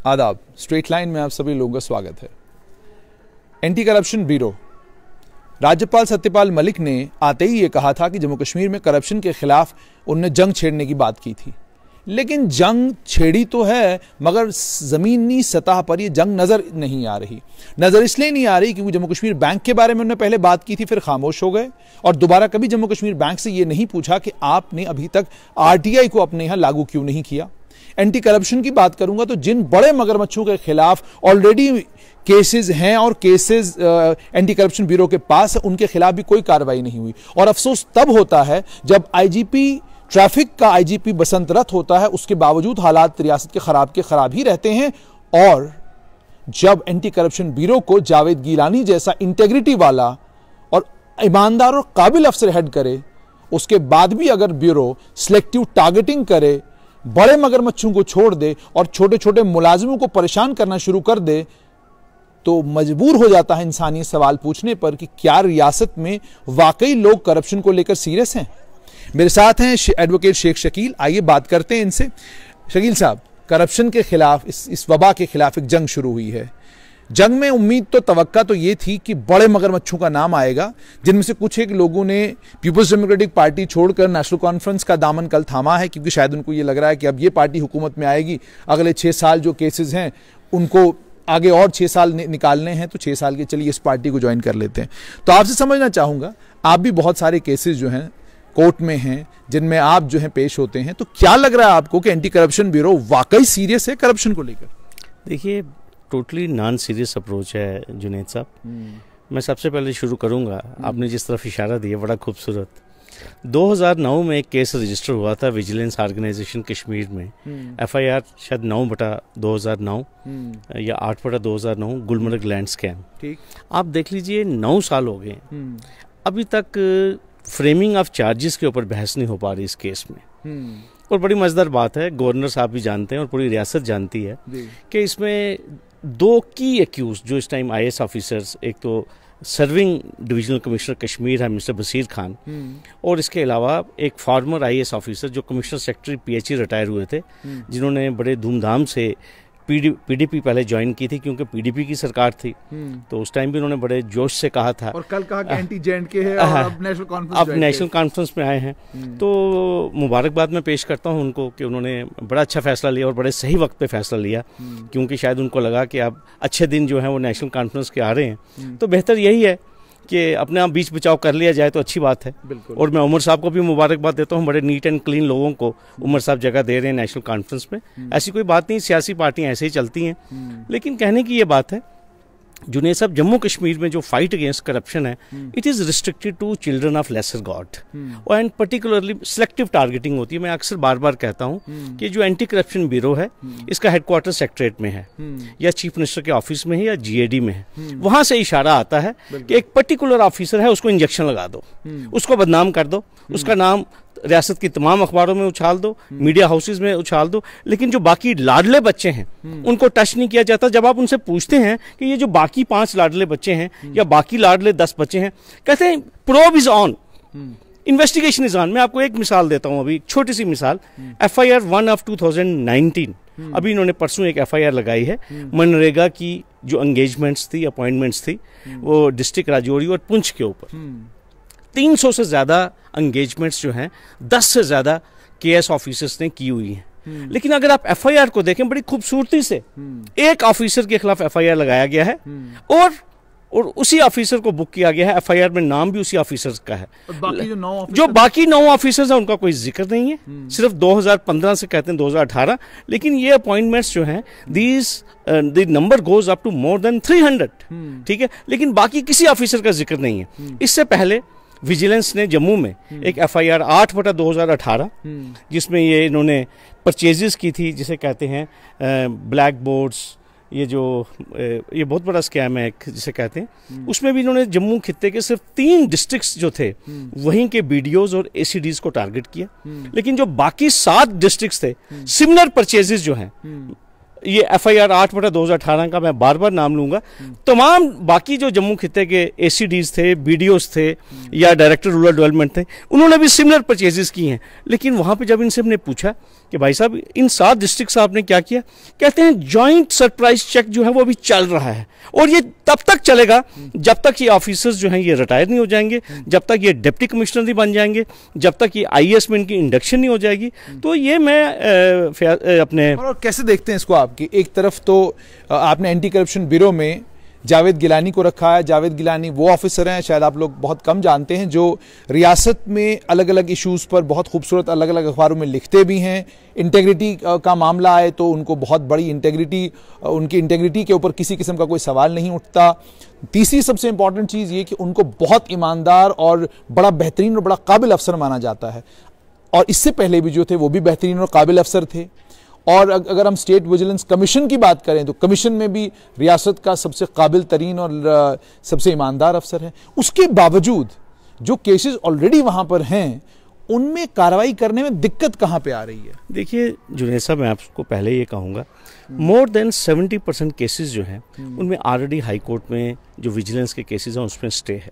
आदाब। Straight line में आप सभी लोगों का स्वागत है। एंटी करप्शन ब्यूरो, राज्यपाल सत्यपाल मलिक ने आते ही ये कहा था कि जम्मू कश्मीर में करप्शन के खिलाफ उनने जंग छेड़ने की बात की थी, लेकिन जंग छेड़ी तो है मगर जमीनी सतह पर ये जंग नजर नहीं आ रही। नजर इसलिए नहीं आ रही क्योंकि जम्मू कश्मीर बैंक के बारे में उन्होंने पहले बात की थी, फिर खामोश हो गए और दोबारा कभी जम्मू कश्मीर बैंक से ये नहीं पूछा कि आपने अभी तक आरटीआई को अपने यहां लागू क्यों नहीं किया। एंटी करप्शन की बात करूंगा तो जिन बड़े मगरमच्छों के खिलाफ ऑलरेडी केसेस हैं और केसेस एंटी करप्शन ब्यूरो के पास है, उनके खिलाफ भी कोई कार्रवाई नहीं हुई। और अफसोस तब होता है जब आईजीपी ट्रैफिक का आईजीपी बसंत रथ होता है, उसके बावजूद हालात रियासत के खराब ही रहते हैं। और जब एंटी करप्शन ब्यूरो को जावेद गिलानी जैसा इंटेग्रिटी वाला और ईमानदार और काबिल अफसर हेड करे, उसके बाद भी अगर ब्यूरो सिलेक्टिव टारगेटिंग करे, बड़े मगरमच्छों को छोड़ दे और छोटे छोटे मुलाजिमों को परेशान करना शुरू कर दे, तो मजबूर हो जाता है इंसान ये सवाल पूछने पर कि क्या रियासत में वाकई लोग करप्शन को लेकर सीरियस हैं। मेरे साथ हैं एडवोकेट शेख शकील, आइए बात करते हैं इनसे। शकील साहब, करप्शन के खिलाफ इस वबा के खिलाफ एक जंग शुरू हुई है। जंग में उम्मीद तो तवक्का तो ये थी कि बड़े मगरमच्छों का नाम आएगा, जिनमें से कुछ एक लोगों ने पीपुल्स डेमोक्रेटिक पार्टी छोड़कर नेशनल कॉन्फ्रेंस का दामन कल थामा है, क्योंकि शायद उनको ये लग रहा है कि अब ये पार्टी हुकूमत में आएगी, अगले 6 साल जो केसेस हैं उनको आगे और 6 साल निकालने हैं, तो 6 साल के चलिए इस पार्टी को ज्वाइन कर लेते हैं। तो आपसे समझना चाहूंगा, आप भी बहुत सारे केसेस जो हैं कोर्ट में हैं जिनमें आप जो है पेश होते हैं, तो क्या लग रहा है आपको कि एंटी करप्शन ब्यूरो वाकई सीरियस है करप्शन को लेकर? देखिए, टोटली नॉन सीरियस अप्रोच है जुनैद साहब। मैं सबसे पहले शुरू करूंगा, आपने जिस तरफ इशारा दिया बड़ा खूबसूरत। 2009 में एक केस रजिस्टर हुआ था विजिलेंस ऑर्गेनाइजेशन कश्मीर में, एफआईआर शायद 9/2009 या 8/2009, गुलमर्ग लैंड स्कैम। ठीक, आप देख लीजिए 9 साल हो गए, अभी तक फ्रेमिंग ऑफ चार्जेस के ऊपर बहस नहीं हो पा रही इस केस में। और बड़ी मजेदार बात है, गवर्नर साहब भी जानते हैं और पूरी रियासत जानती है कि इसमें 2 की एक्यूज जो इस टाइम आईएएस ऑफिसर्स, एक तो सर्विंग डिविजनल कमिश्नर कश्मीर है मिस्टर बसीर खान, और इसके अलावा एक फॉर्मर आईएएस ऑफिसर जो कमिश्नर सेक्रेटरी पीएचई रिटायर हुए थे, जिन्होंने बड़े धूमधाम से पीडीपी पहले ज्वाइन की थी क्योंकि पीडीपी की सरकार थी, तो उस टाइम भी उन्होंने बड़े जोश से कहा था। और कल कहा कि एंटी जेएंडके है और अब नेशनल कॉन्फ्रेंस में आए हैं। तो मुबारकबाद मैं पेश करता हूं उनको कि उन्होंने बड़ा अच्छा फैसला लिया और बड़े सही वक्त पे फैसला लिया, क्योंकि शायद उनको लगा कि अब अच्छे दिन जो है वो नेशनल कॉन्फ्रेंस के आ रहे हैं, तो बेहतर यही है कि अपने आप बीच बचाव कर लिया जाए तो अच्छी बात है। और मैं उमर साहब को भी मुबारकबाद देता हूँ, बड़े नीट एंड क्लीन लोगों को उमर साहब जगह दे रहे हैं नेशनल कॉन्फ्रेंस में। ऐसी कोई बात नहीं, सियासी पार्टियां ऐसे ही चलती हैं। लेकिन कहने की ये बात है जुनैद साहब, जम्मू कश्मीर में जो फाइट अगेंस्ट करप्शन है, it is restricted to children of lesser God, and particularly selective targeting होती है। मैं अक्सर बार बार कहता हूँ कि जो एंटी करप्शन ब्यूरो है, इसका हेडक्वार्टर सेक्रेटरेट में है या चीफ मिनिस्टर के ऑफिस में है या जीएडी में है। वहां से इशारा आता है कि एक पर्टिकुलर ऑफिसर है, उसको इंजेक्शन लगा दो, उसको बदनाम कर दो, उसका नाम रियासत की तमाम अखबारों में उछाल दो, मीडिया हाउसेज में उछाल दो, लेकिन जो बाकी लाडले बच्चे हैं उनको टच नहीं किया जाता। जब आप उनसे पूछते हैं कि ये जो बाकी 5 लाडले बच्चे हैं या बाकी लाडले 10 बच्चे हैं, कहते हैं probe is on, investigation is on. मैं आपको एक मिसाल देता हूं, अभी छोटी सी मिसाल, एफआईआर 1 of 2019, अभी इन्होंने परसों एक एफआईआर लगाई है मनरेगा की जो एंगेजमेंट्स थी, अपॉइंटमेंट्स थी, वो डिस्ट्रिक्ट राजौरी और पुंछ के ऊपर 300 से ज्यादा एंगेजमेंट्स जो हैं, 10 से ज्यादा केएस ऑफिसर्स ने की हुई हैं। लेकिन अगर आप एफआईआर को देखें, बड़ी खूबसूरती से एक ऑफिसर के खिलाफ एफआईआर लगाया गया है और उसी ऑफिसर को बुक किया गया है, एफआईआर में नाम भी उसी ऑफिसर का है। जो बाकी 9 ऑफिसर्स हैं उनका कोई जिक्र नहीं है, सिर्फ 2015 से कहते हैं 2018, लेकिन ये अपॉइंटमेंट्स जो हैं, the number goes up to more than 300, ठीक है, लेकिन बाकी किसी ऑफिसर का जिक्र नहीं है। इससे पहले विजिलेंस ने जम्मू में एक एफआईआर 8/2018, जिसमें ये इन्होंने परचेजेस की थी, जिसे कहते हैं ब्लैक बोर्ड्स, ये बहुत बड़ा स्कैम है जिसे कहते हैं, उसमें भी इन्होंने जम्मू खित्ते के सिर्फ 3 डिस्ट्रिक्ट्स जो थे वहीं के बीडीओज और एसीडीज को टारगेट किया। लेकिन जो बाकी 7 डिस्ट्रिक्ट्स थे, सिमिलर परचेजेस जो हैं ये FIR 8/2018 का मैं बार बार नाम लूंगा, तमाम बाकी जो जम्मू खिते के ACDs थे, BDOs थे या डायरेक्टर रूरल डेवलपमेंट थे, उन्होंने भी सिमिलर परचेजेस की हैं। लेकिन वहाँ पे जब इनसे हमने पूछा कि भाई साहब इन 7 डिस्ट्रिक्ट से आपने क्या किया, कहते हैं जॉइंट सरप्राइज चेक जो है वो अभी चल रहा है और ये तब तक चलेगा जब तक ये ऑफिसर्स जो हैं ये रिटायर नहीं हो जाएंगे, जब तक ये डिप्टी कमिश्नर नहीं बन जाएंगे, जब तक ये IAS में इनकी इंडक्शन नहीं हो जाएगी। तो ये मैं अपने और कैसे देखते हैं इसको आपकी? एक तरफ तो आपने एंटी करप्शन ब्यूरो में जावेद गिलानी को रखा है। जावेद गिलानी वो ऑफिसर हैं, शायद आप लोग बहुत कम जानते हैं, जो रियासत में अलग अलग इश्यूज़ पर बहुत खूबसूरत अलग अलग अखबारों में लिखते भी हैं। इंटेग्रिटी का मामला आए तो उनको बहुत बड़ी उनकी इंटेग्रिटी के ऊपर किसी किस्म का कोई सवाल नहीं उठता। तीसरी सबसे इंपॉर्टेंट चीज़ ये कि उनको बहुत ईमानदार और बड़ा बेहतरीन और बड़ा काबिल अफसर माना जाता है, और इससे पहले भी जो थे वो भी बेहतरीन और काबिल अफसर थे। और अगर हम स्टेट विजिलेंस कमीशन की बात करें तो कमीशन में भी रियासत का सबसे काबिल तरीन और सबसे ईमानदार अफसर है। उसके बावजूद जो केसेस ऑलरेडी वहां पर हैं उनमें कार्रवाई करने में दिक्कत कहां पे आ रही है? देखिए जुनैद साहब, मैं आपको पहले ये कहूँगा, मोर देन 70% केसेस जो हैं उनमें ऑलरेडी हाई कोर्ट में जो विजिलेंस के केसेस हैं उसमें स्टे है,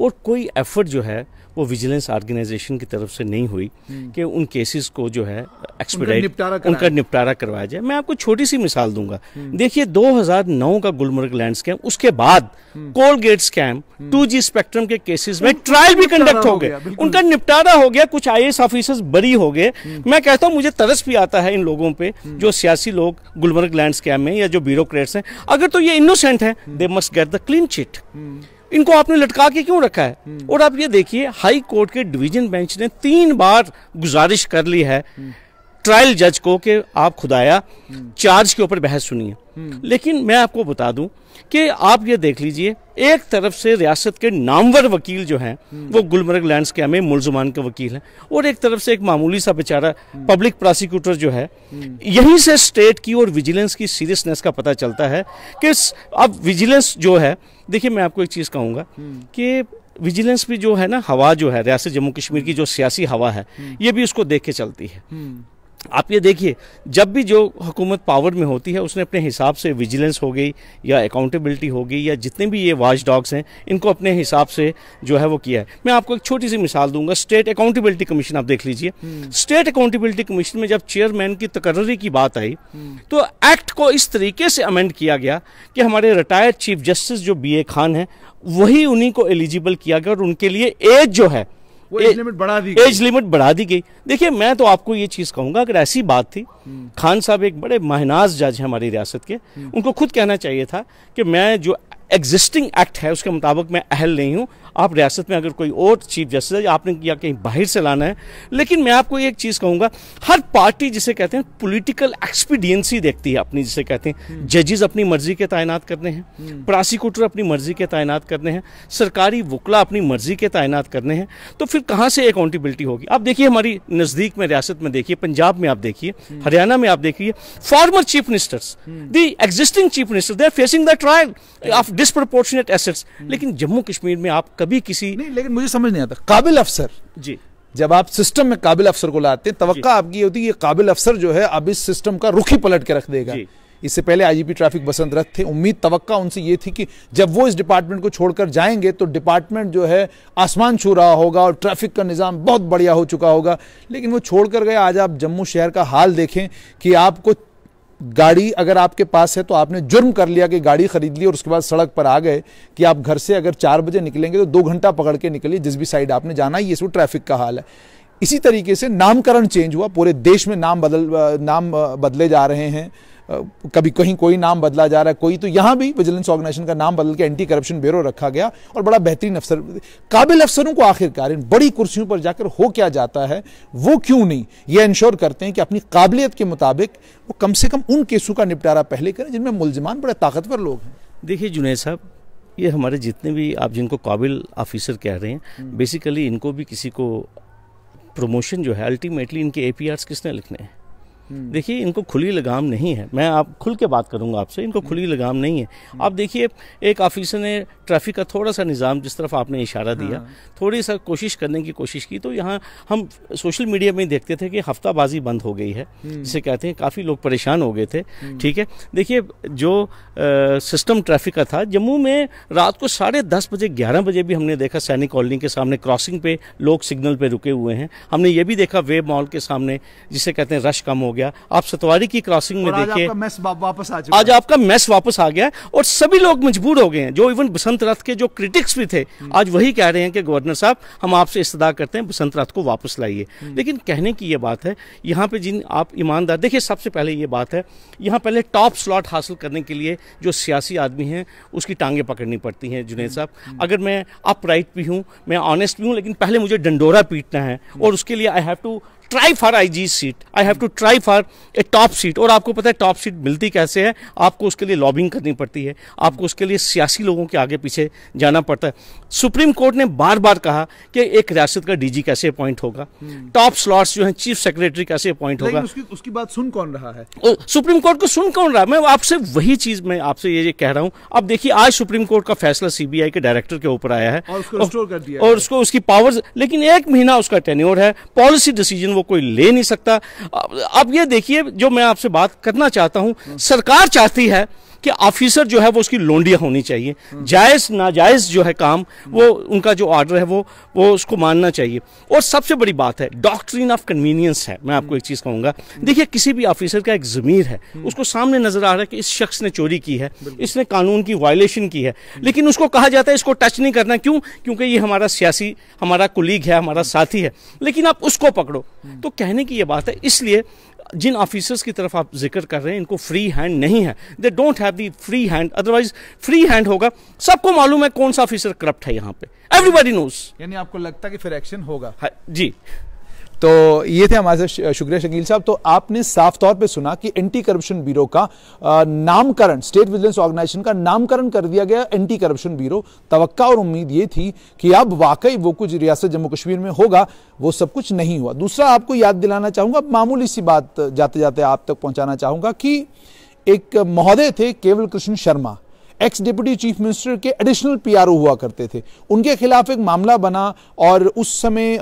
और कोई एफर्ट जो है वो विजिलेंस ऑर्गेनाइजेशन की तरफ से नहीं हुई कि उन केसेस को जो है एक्सपेडाइट उनका निपटारा करवाया जाए। मैं आपको छोटी सी मिसाल दूंगा। देखिए 2009 का गुलमर्ग लैंड स्कैम, उसके बाद कोलगेट स्कैम, 2G स्पेक्ट्रम के केसेस में ट्रायल भी कंडक्ट हो गए, उनका निपटारा हो गया, कुछ IAS ऑफिसर्स बरी हो गए। मैं कहता हूं मुझे तरस भी आता है इन लोगों पे जो सियासी लोग गुलमर्ग लैंड स्कैम में या जो ब्यूरोक्रेट्स हैं। अगर तो ये इनोसेंट है, they must get the clean chit. इनको आपने लटका के क्यों रखा है? और आप ये देखिए हाई कोर्ट के डिवीजन बेंच ने 3 बार गुजारिश कर ली है ट्रायल जज को कि आप खुदाया चार्ज के ऊपर बहस सुनिए। लेकिन मैं आपको बता दूं कि आप ये देख लीजिए, एक तरफ से रियासत के नामवर वकील जो हैं वो गुलमर्ग लैंड स्कैम में मुलजमान के वकील हैं, और एक तरफ से एक मामूली सा बेचारा पब्लिक प्रोसिक्यूटर जो है। यहीं से स्टेट की और विजिलेंस की सीरियसनेस का पता चलता है कि अब विजिलेंस जो है, देखिए मैं आपको एक चीज़ कहूँगा कि विजिलेंस भी जो है ना, हवा जो है रियासत जम्मू कश्मीर की जो सियासी हवा है, ये भी उसको देख के चलती है। आप ये देखिए, जब भी जो हुकूमत पावर में होती है उसने अपने हिसाब से विजिलेंस हो गई या अकाउंटेबिलिटी हो गई या जितने भी ये वॉच डॉग्स हैं इनको अपने हिसाब से जो है वो किया है। मैं आपको एक छोटी सी मिसाल दूंगा। स्टेट अकाउंटेबिलिटी कमीशन आप देख लीजिए। स्टेट अकाउंटेबिलिटी कमीशन में जब चेयरमैन की तकर्री की बात आई तो एक्ट को इस तरीके से अमेंड किया गया कि हमारे रिटायर्ड चीफ जस्टिस जो BA खान हैं वही उन्हीं को एलिजिबल किया गया, और उनके लिए एज जो है एज लिमिट बढ़ा दी गई। देखिए मैं तो आपको ये चीज कहूंगा, अगर ऐसी बात थी, खान साहब एक बड़े माहनाज जज हैं हमारी रियासत के, उनको खुद कहना चाहिए था कि मैं जो एग्जिस्टिंग एक्ट है उसके मुताबिक मैं अहल नहीं हूं, आप रियासत में अगर कोई और चीफ जस्टिस है आपने या कहीं बाहर से लाना है। लेकिन मैं आपको एक चीज़ कहूँगा, हर पार्टी जिसे कहते हैं पॉलिटिकल एक्सपीडियंसी देखती है अपनी, जिसे कहते हैं जजेस अपनी मर्जी के तैनात करने हैं, प्रोसिक्यूटर अपनी मर्जी के तैनात करने हैं, सरकारी वकला अपनी मर्जी के तैनात करने हैं, तो फिर कहाँ से अकाउंटेबिलिटी होगी? आप देखिए हमारी नज़दीक में रियासत में देखिए, पंजाब में आप देखिए, हरियाणा में आप देखिए, former chief ministers, the existing chief minister, they are facing the trial of disproportionate assets. लेकिन जम्मू कश्मीर में आप कभी किसी नहीं, लेकिन मुझे समझ नहीं आता काबिल अफसर जी, जब आप सिस्टम में काबिल अफसर को लाते हैं, तवक्का आपकी होती है ये काबिल अफसर जो है अब इस सिस्टम का रुख ही पलट के रख देगा। इससे पहले IGP ट्रैफिक बसंत रथ थे, उम्मीद तवक्का उनसे ये थी कि जब वो इस डिपार्टमेंट को छोड़कर जाएंगे तो डिपार्टमेंट जो है आसमान छू रहा होगा और ट्रैफिक का निज़ाम बहुत बढ़िया हो चुका होगा। लेकिन वो छोड़कर गए। आज आप जम्मू शहर का हाल देखें कि आपको गाड़ी अगर आपके पास है तो आपने जुर्म कर लिया कि गाड़ी खरीद ली और उसके बाद सड़क पर आ गए कि आप घर से अगर 4 बजे निकलेंगे तो 2 घंटा पकड़ के निकलिए जिस भी साइड आपने जाना है। ये सब ट्रैफिक का हाल है। इसी तरीके से नामकरण चेंज हुआ, पूरे देश में नाम बदले जा रहे हैं, कभी कहीं कोई नाम बदला जा रहा है, कोई तो यहाँ भी विजिलेंस ऑर्गेनाइजेशन का नाम बदल के एंटी करप्शन ब्यूरो रखा गया और बड़ा बेहतरीन अफसर। काबिल अफसरों को आखिरकार इन बड़ी कुर्सियों पर जाकर हो क्या जाता है, वो क्यों नहीं ये इंश्योर करते हैं कि अपनी काबिलियत के मुताबिक वो कम से कम उन केसों का निपटारा पहले करें जिनमें मुलजिमान बड़े ताकतवर लोग हैं। देखिए जुनैद साहब, ये हमारे जितने भी आप जिनको काबिल ऑफिसर कह रहे हैं, बेसिकली इनको भी किसी को प्रमोशन जो है अल्टीमेटली इनके APRs किसने लिखने हैं? देखिए इनको खुली लगाम नहीं है, मैं आप खुल के बात करूंगा आपसे, इनको खुली लगाम नहीं है। आप देखिए एक ऑफिसर ने ट्रैफिक का थोड़ा सा निज़ाम, जिस तरफ आपने इशारा दिया, थोड़ी सा कोशिश करने की कोशिश की, तो यहाँ हम सोशल मीडिया में देखते थे कि हफ्ताबाजी बंद हो गई है, जिसे कहते हैं, काफ़ी लोग परेशान हो गए थे। ठीक है, देखिए जो सिस्टम ट्रैफिक का था, जम्मू में रात को 10:30 बजे 11 बजे भी हमने देखा सैनिक कॉलोनी के सामने क्रॉसिंग पे लोग सिग्नल पे रुके हुए हैं। हमने ये भी देखा वेब मॉल के सामने, जिसे कहते हैं रश कम हो गया। आप सतवारी की क्रॉसिंग में देखिए, आज आपका मैस वापस आ गया और सभी लोग मजबूर हो गए हैं। जो इवन बसंत रथ के जो क्रिटिक्स भी थे, आज वही कह रहे हैं कि गवर्नर साहब हम आपसे इस्तदा करते हैं, बसंत रथ को वापस लाइए। लेकिन कहने की ये बात है, यहाँ पे जिन आप ईमानदार, देखिए सबसे पहले ये बात है, यहाँ पहले टॉप स्लॉट हासिल करने के लिए जो सियासी आदमी हैं उसकी टांगें पकड़नी पड़ती हैं जुनैद साहब। अगर मैं अपराइट भी हूँ, मैं ऑनेस्ट भी हूँ, लेकिन पहले मुझे डंडोरा पीटना है और उसके लिए I have to try for IG seat, I have to try for a top seat. और आपको पता है टॉप सीट मिलती कैसे है, आपको उसके लिए लॉबिंग करनी पड़ती है, आपको उसके लिए सियासी लोगों के आगे पीछे जाना पड़ता है। सुप्रीम कोर्ट ने बार बार कहा कि एक रियासत का डीजी कैसे अपॉइंट होगा, टॉप स्लॉट्स जो हैं चीफ सेक्रेटरी कैसे अपॉइंट होगा, उसकी बात सुन कौन रहा है, सुप्रीम कोर्ट को सुन कौन रहा है। मैं आपसे वही चीज मैं आपसे ये कह रहा हूं। अब देखिए आज सुप्रीम कोर्ट का फैसला सीबीआई के डायरेक्टर के ऊपर आया है और उसको रिस्टोर कर दिया और उसको उसकी पावर्स, लेकिन 1 महीना उसका टेन्योर है, पॉलिसी डिसीजन वो कोई ले नहीं सकता। अब ये देखिए, जो मैं आपसे बात करना चाहता हूं, सरकार चाहती है कि ऑफिसर जो है वो उसकी लोंडियां होनी चाहिए, जायज नाजायज जो है काम, वो उनका जो ऑर्डर है वो उसको मानना चाहिए। और सबसे बड़ी बात है डॉक्ट्रिन ऑफ कन्वीनियंस है। मैं आपको एक चीज कहूंगा, देखिए किसी भी ऑफिसर का एक ज़मीर है, उसको सामने नजर आ रहा है कि इस शख्स ने चोरी की है, इसने कानून की वायलेशन की है, लेकिन उसको कहा जाता है इसको टच नहीं करना। क्यों? क्योंकि ये हमारा सियासी, हमारा कुलीग है, हमारा साथी है, लेकिन आप उसको पकड़ो। तो कहने की ये बात है, इसलिए जिन ऑफिसर्स की तरफ आप जिक्र कर रहे हैं, इनको फ्री हैंड नहीं है, they don't have the free hand. Otherwise free hand होगा, सबको मालूम है कौन सा ऑफिसर करप्ट है यहाँ पे, एवरीबॉडी नोज। यानी आपको लगता है कि फिर एक्शन होगा? जी। तो ये थे हमारे साथ शुक्रिया शकील साहब। तो आपने साफ तौर पे सुना कि एंटी करप्शन ब्यूरो का नामकरण, स्टेट विजिलेंस ऑर्गेनाइजेशन का नामकरण कर दिया गया एंटी करप्शन ब्यूरो। तवक्का और उम्मीद ये थी कि अब वाकई वो कुछ रियासत जम्मू कश्मीर में होगा, वो सब कुछ नहीं हुआ। दूसरा आपको याद दिलाना चाहूंगा, मामूली सी बात जाते जाते आप तक पहुंचाना चाहूंगा कि एक महोदय थे केवल Krishna Sharma, x deputy chief minister के एडिशनल पीआरओ हुआ करते थे। उनके खिलाफ एक मामला बना और उस समय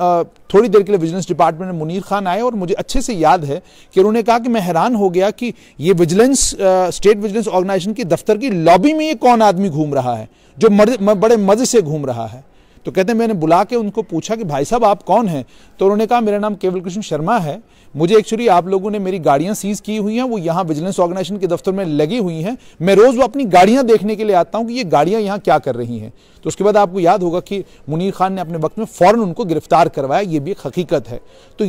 थोड़ी देर के लिए विजिलेंस डिपार्टमेंट में मुनीर खान आए और मुझे अच्छे से याद है कि उन्होंने कहा कि मैं हैरान हो गया कि ये विजिलेंस, स्टेट विजिलेंस ऑर्गेनाइजेशन की दफ्तर की लॉबी में ये कौन आदमी घूम रहा है जो बड़े मजे से घूम रहा है। तो कहते हैं मैंने बुला के उनको पूछा कि भाई साहब आप कौन हैं? तो उन्होंने कहा मेरा नाम केवल कृष्ण शर्मा है, मुझे एक्चुअली आप लोगों ने मेरी गाड़ियां सीज की हुई हैं, वो यहाँ विजिलेंस ऑर्गेनाइजेशन के दफ्तर में लगी हुई हैं, मैं रोज वो अपनी गाड़ियां देखने के लिए आता हूं कि ये गाड़ियां यहाँ क्या कर रही हैं। तो उसके बाद आपको याद होगा कि मुनीर खान ने अपने वक्त में फौरन उनको गिरफ्तार करवाया, ये भी एक हकीकत है। तो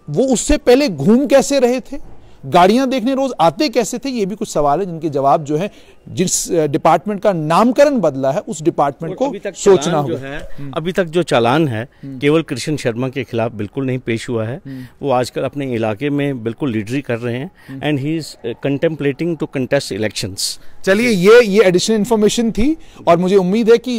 वो उससे पहले घूम कैसे रहे थे, गाड़ियां देखने रोज आते कैसे थे, ये भी कुछ सवाल है जिनके जवाब जो है जिस डिपार्टमें का नामकरण बदला है उस डिपार्टमेंट को सोचना होगा। अभी तक जो चालान है केवल कृष्ण शर्मा के खिलाफ बिल्कुल नहीं पेश हुआ है। वो आजकल अपने इलाके में बिल्कुल लीडरी कर रहे हैं and he is contemplating to contest elections. चलिए ये एडिशनल इन्फॉर्मेशन थी और मुझे उम्मीद है कि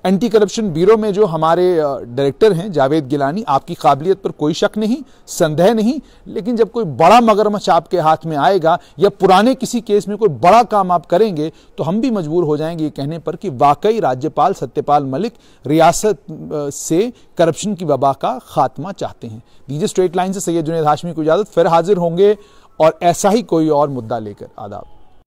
एंटी करप्शन ब्यूरो में जो हमारे डायरेक्टर हैं जावेद गिलानी, आपकी काबिलियत पर कोई शक नहीं, संदेह नहीं, लेकिन जब कोई बड़ा मगरमच्छ आपके हाथ में आएगा या पुराने किसी केस में कोई बड़ा काम आप करेंगे तो हम भी मजबूर हो जाएंगे ये कहने पर कि वाकई राज्यपाल सत्यपाल मलिक रियासत से करप्शन की वबा का खात्मा चाहते हैं। दीजिए स्ट्रेट लाइन से सैयद जुनैद हाशमी को इजाजत, फिर हाजिर होंगे और ऐसा ही कोई और मुद्दा लेकर। आदाब।